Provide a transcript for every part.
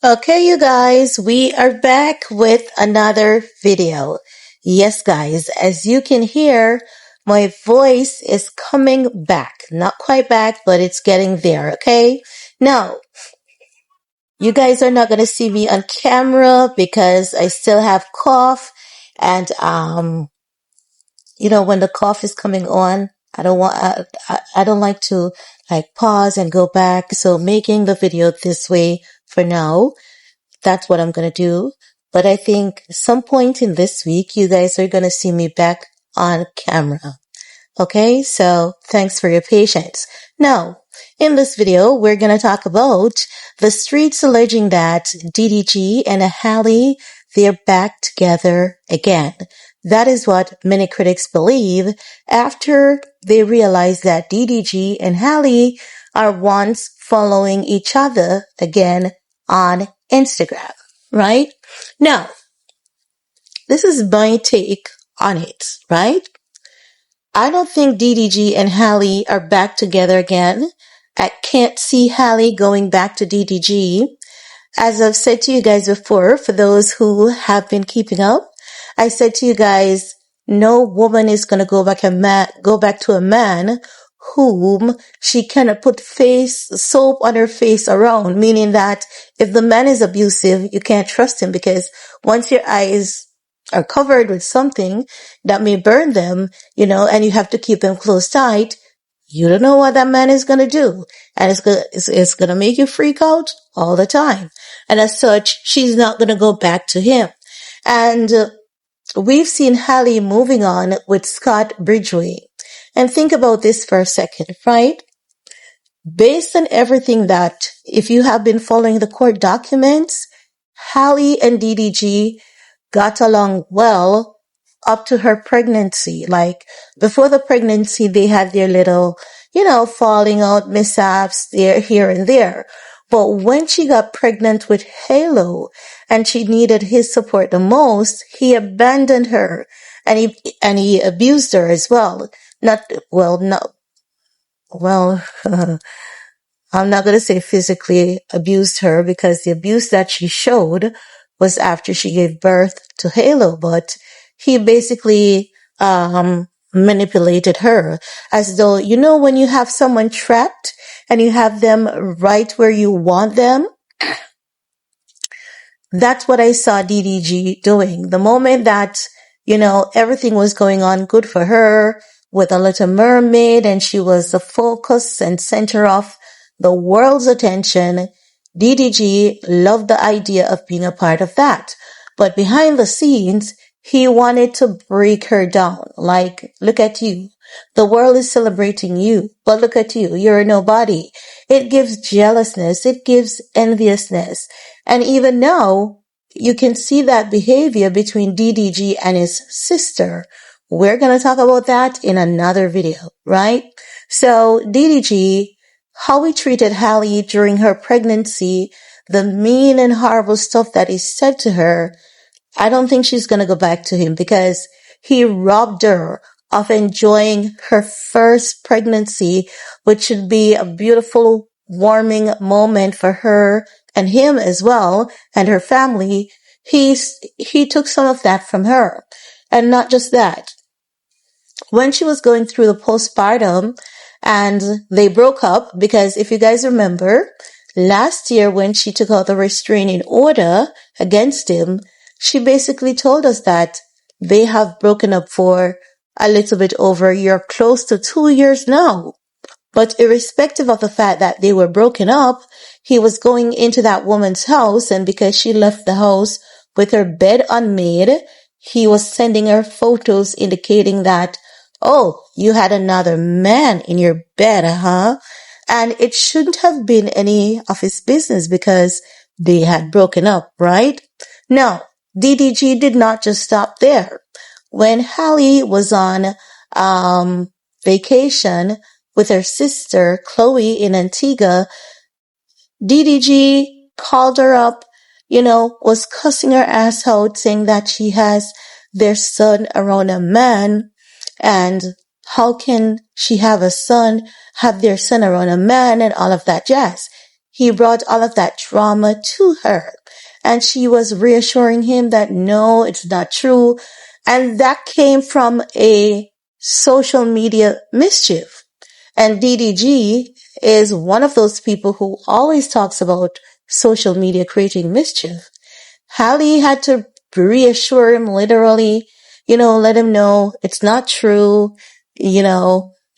Okay, you guys, we are back with another video. Yes, guys, as you can hear, my voice is coming back. Not quite back, but it's getting there, okay? Now, you guys are not going to see me on camera because I still have cough and, when the cough is coming on, I don't like to like pause and go back. So making the video this way for now. That's what I'm going to do. But I think some point in this week, you guys are going to see me back on camera. Okay, so thanks for your patience. Now, in this video, we're going to talk about the streets alleging that DDG and Halle, they're back together again. That is what many critics believe after they realize that DDG and Halle are once following each other again on Instagram, right? Now, this is my take on it, right? I don't think DDG and Halle are back together again. I can't see Halle going back to DDG. As I've said to you guys before, for those who have been keeping up, I said to you guys, no woman is going to go back to a man whom she cannot put soap on her face around, meaning that if the man is abusive, you can't trust him because once your eyes are covered with something that may burn them, and you have to keep them close tight, you don't know what that man is going to do. And it's going to make you freak out all the time. And as such, she's not going to go back to him. And we've seen Halle moving on with Scott Bridgeway. And think about this for a second, right? Based on everything that, if you have been following the court documents, Halle and DDG got along well up to her pregnancy. Like before the pregnancy, they had their little, falling out mishaps there, here and there. But when she got pregnant with Halo and she needed his support the most, he abandoned her and he abused her as well. I'm not going to say physically abused her because the abuse that she showed was after she gave birth to Halo, but he basically, manipulated her as though, when you have someone trapped and you have them right where you want them, that's what I saw DDG doing. The moment that, everything was going on good for her with a little mermaid and she was the focus and center of the world's attention, DDG loved the idea of being a part of that. But behind the scenes, he wanted to break her down. Like, look at you. The world is celebrating you, but look at you. You're a nobody. It gives jealousness. It gives enviousness. And even now, you can see that behavior between DDG and his sister. We're going to talk about that in another video, right? So DDG, how he treated Halle during her pregnancy, the mean and horrible stuff that he said to her, I don't think she's going to go back to him because he robbed her of enjoying her first pregnancy, which should be a beautiful, warming moment for her and him as well, and her family. He took some of that from her. And not just that. When she was going through the postpartum and they broke up, because if you guys remember, last year when she took out the restraining order against him, she basically told us that they have broken up for a little bit over a year, close to 2 years now. But irrespective of the fact that they were broken up, he was going into that woman's house, and because she left the house with her bed unmade, he was sending her photos indicating that, oh, you had another man in your bed, huh? And it shouldn't have been any of his business because they had broken up, right? Now, DDG did not just stop there. When Halle was on vacation with her sister Chloe in Antigua, DDG called her up, was cussing her ass out, saying that she has their son around a man, and how can she have their son around a man and all of that jazz. he brought all of that drama to her. And she was reassuring him that no, it's not true. And that came from a social media mischief. And DDG is one of those people who always talks about social media creating mischief. Halle had to reassure him literally, let him know it's not true.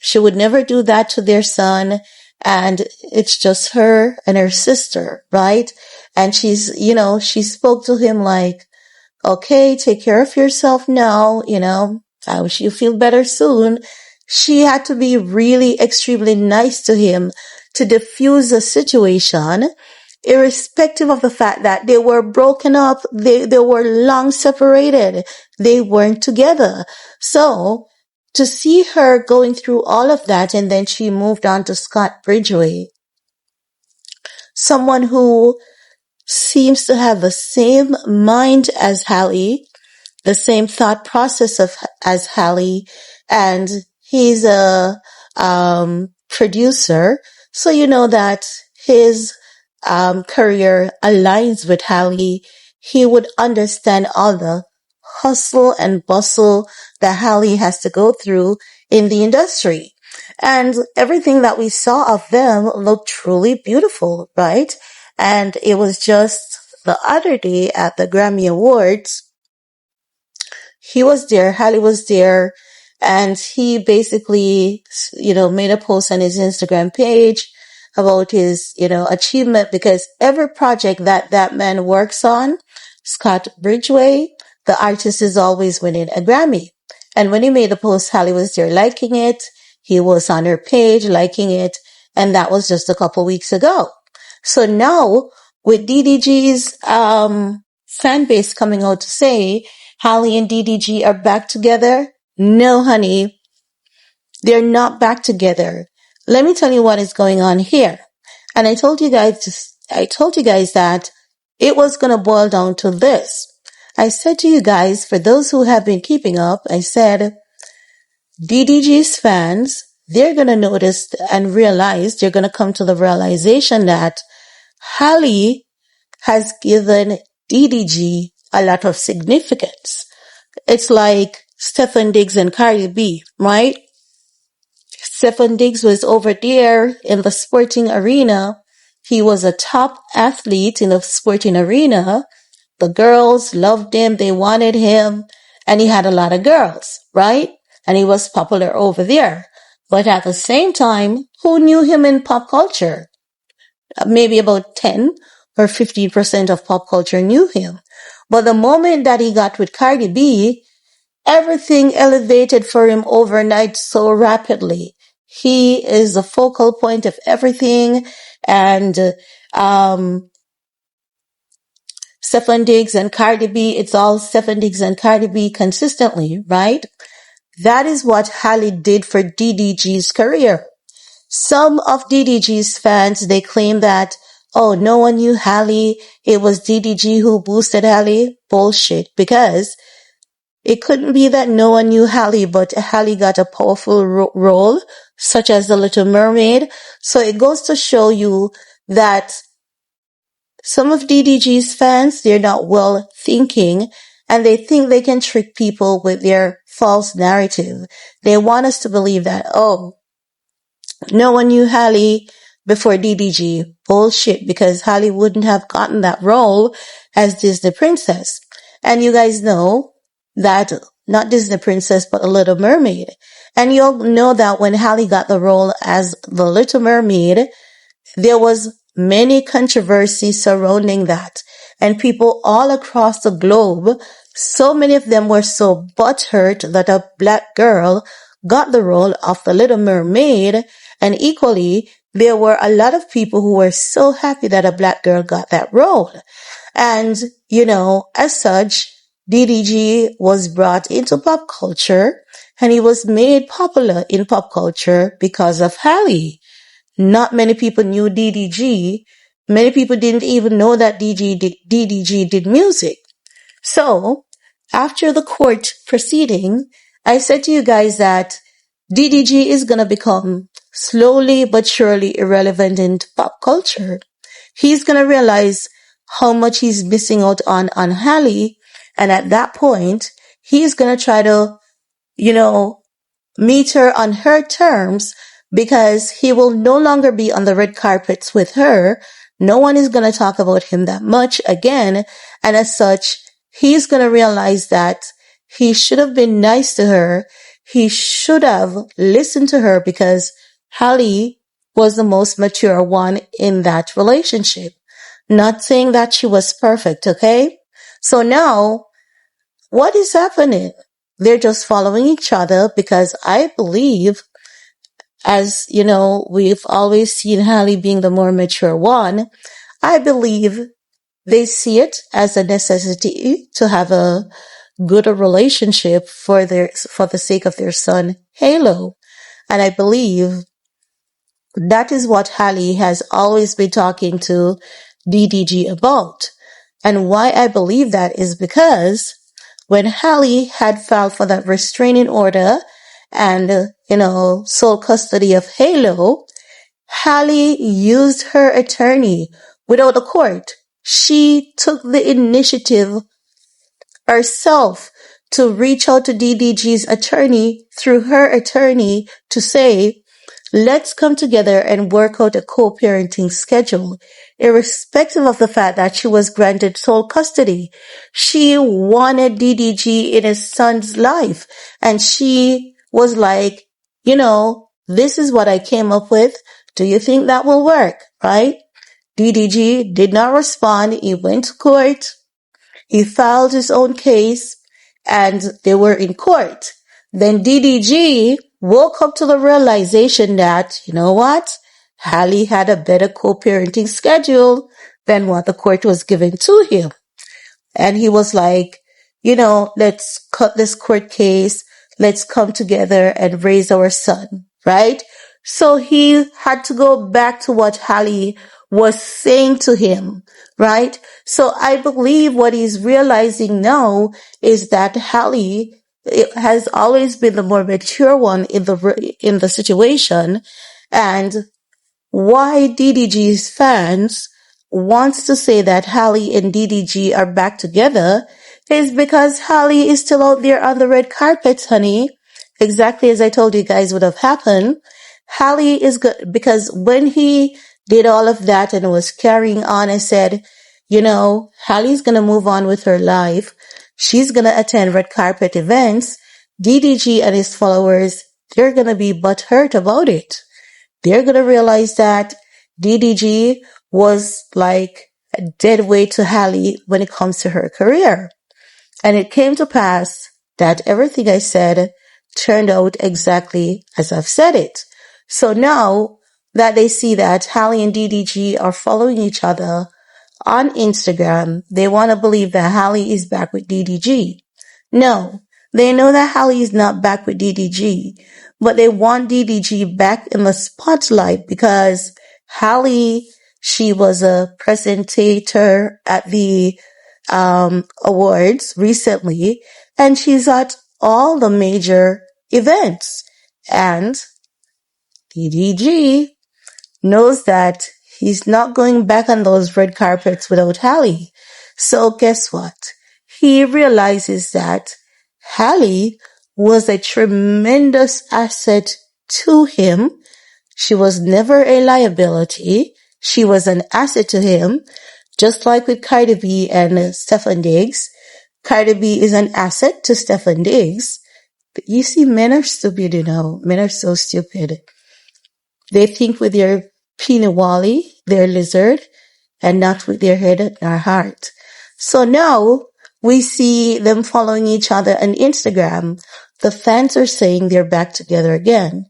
She would never do that to their son. And it's just her and her sister, right? And she spoke to him like, okay, take care of yourself now, I wish you feel better soon. She had to be really extremely nice to him to diffuse the situation, irrespective of the fact that they were broken up, they were long separated, they weren't together. So to see her going through all of that, and then she moved on to Scott Bridgway, someone who seems to have the same mind as Halle, the same thought process as Halle, and he's a producer, so you know that his career aligns with Halle. He would understand all the hustle and bustle that Halle has to go through in the industry. And everything that we saw of them looked truly beautiful, right? And it was just the other day at the Grammy Awards, he was there, Halle was there, and he basically, made a post on his Instagram page about his, achievement, because every project that man works on, Scott Bridgway, the artist is always winning a Grammy. And when he made the post, Halle was there liking it. He was on her page liking it. And that was just a couple weeks ago. So now with DDG's, fan base coming out to say Halle and DDG are back together. No, honey, they're not back together. Let me tell you what is going on here. And I told you guys that it was going to boil down to this. I said to you guys, for those who have been keeping up, I said, DDG's fans, they're going to notice and realize, they're going to come to the realization that Halle has given DDG a lot of significance. It's like Stephen Diggs and Cardi B, right? Stephen Diggs was over there in the sporting arena. He was a top athlete in the sporting arena. The girls loved him. They wanted him. And he had a lot of girls, right? And he was popular over there. But at the same time, who knew him in pop culture? Maybe about 10 or 15% of pop culture knew him. But the moment that he got with Cardi B, everything elevated for him overnight so rapidly. He is the focal point of everything. And Stephen Diggs and Cardi B, it's all Stephen Diggs and Cardi B consistently, right? That is what Halle did for DDG's career. Some of DDG's fans, they claim that, oh, no one knew Halle. It was DDG who boosted Halle. Bullshit. Because it couldn't be that no one knew Halle, but Halle got a powerful role, such as The Little Mermaid. So it goes to show you that some of DDG's fans, they're not well thinking, and they think they can trick people with their false narrative. They want us to believe that, oh, no one knew Halle before DDG. Bullshit, because Halle wouldn't have gotten that role as Disney Princess. And you guys know that, not Disney Princess, but The Little Mermaid. And you'll know that when Halle got the role as The Little Mermaid, there was many controversy surrounding that. And people all across the globe, so many of them were so butthurt that a black girl got the role of The Little Mermaid. And equally, there were a lot of people who were so happy that a black girl got that role. And, as such, DDG was brought into pop culture, and he was made popular in pop culture because of Halle. Not many people knew DDG. Many people didn't even know that DDG did music. So, after the court proceeding, I said to you guys that DDG is going to become slowly but surely irrelevant in pop culture. he's going to realize how much he's missing out on Halle. And at that point, he's going to try to, you know, meet her on her terms because he will no longer be on the red carpets with her. No one is going to talk about him that much again. And as such, he's going to realize that he should have been nice to her. He should have listened to her because Halle was the most mature one in that relationship. Not saying that she was perfect, okay? So now, what is happening? They're just following each other because I believe, as you know, we've always seen Halle being the more mature one. I believe they see it as a necessity to have a good relationship for the sake of their son, Halo. And I believe that is what Halle has always been talking to DDG about. And why I believe that is because when Halle had filed for that restraining order and, sole custody of Halo, Halle used her attorney without a court. She took the initiative herself to reach out to DDG's attorney through her attorney to say, let's come together and work out a co-parenting schedule, irrespective of the fact that she was granted sole custody. She wanted DDG in his son's life. And she was like, this is what I came up with. Do you think that will work? Right? DDG did not respond. He went to court. He filed his own case and they were in court. Then DDG woke up to the realization that, you know what? Halle had a better co-parenting schedule than what the court was giving to him. And he was like, let's cut this court case. Let's come together and raise our son, right? So he had to go back to what Halle was saying to him, right? So I believe what he's realizing now is that Halle has always been the more mature one in the situation, and why DDG's fans wants to say that Halle and DDG are back together is because Halle is still out there on the red carpet, honey. Exactly as I told you guys would have happened. Halle is good because when he did all of that and was carrying on and said, Halle's going to move on with her life. She's going to attend red carpet events. DDG and his followers, they're going to be butthurt about it. They're going to realize that DDG was like a dead weight to Halle when it comes to her career. And it came to pass that everything I said turned out exactly as I've said it. So now that they see that Halle and DDG are following each other on Instagram, they want to believe that Halle is back with DDG. No, they know that Halle is not back with DDG, but they want DDG back in the spotlight because Halle, she was a presentator at the awards recently, and she's at all the major events. And DDG knows that he's not going back on those red carpets without Halle. So guess what? He realizes that Halle was a tremendous asset to him. She was never a liability. She was an asset to him. Just like with Cardi B and Stefan Diggs. Cardi B is an asset to Stefan Diggs. But you see, men are stupid, Men are so stupid. They think with their pinawali, their lizard, and not with their head and their heart. So now we see them following each other on Instagram. The fans are saying they're back together again.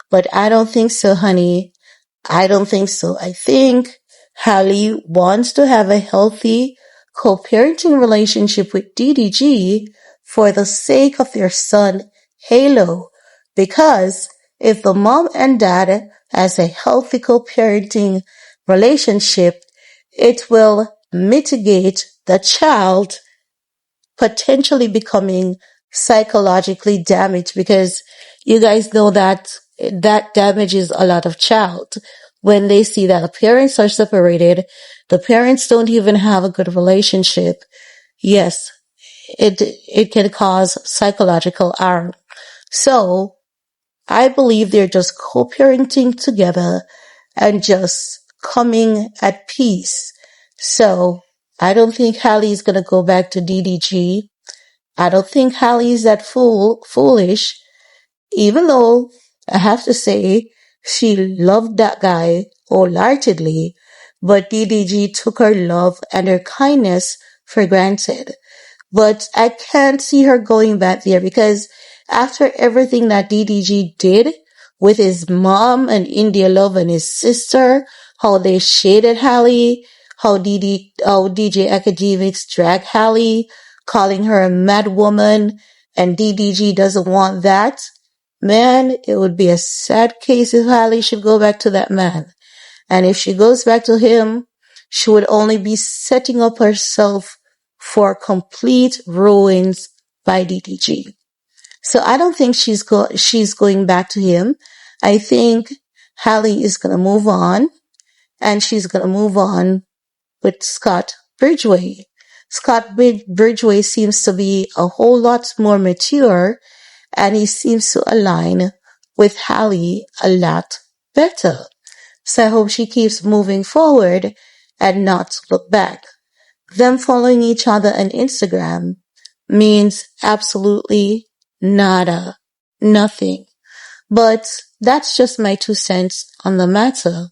But I don't think so, honey. I don't think so. I think Halle wants to have a healthy co-parenting relationship with DDG for the sake of their son, Halo. Because if the mom and dad has a healthy co-parenting relationship, it will mitigate the child potentially becoming psychologically damaged, because you guys know that damages a lot of child when they see that the parents are separated. The parents don't even have a good relationship. Yes, it can cause psychological harm. So I believe they're just co-parenting together and just coming at peace. So I don't think Halle's gonna go back to DDG. I don't think Halle's that foolish, even though I have to say she loved that guy wholeheartedly, but DDG took her love and her kindness for granted. But I can't see her going back there because after everything that DDG did with his mom and India Love and his sister, how they shaded Halle, how DJ Academics dragged Halle, calling her a mad woman, and DDG doesn't want that. Man, it would be a sad case if Halle should go back to that man. And if she goes back to him, she would only be setting up herself for complete ruins by DDG. So I don't think she's going back to him. I think Halle is gonna move on, and she's gonna move on with Scott Bridgeway. Scott Bridgeway seems to be a whole lot more mature, and he seems to align with Halle a lot better. So I hope she keeps moving forward and not look back. Them following each other on Instagram means absolutely nada, nothing. But that's just my 2 cents on the matter.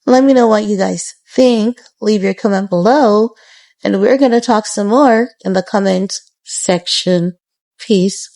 Let me know what you guys think. Leave your comment below, and we're going to talk some more in the comment section. Peace.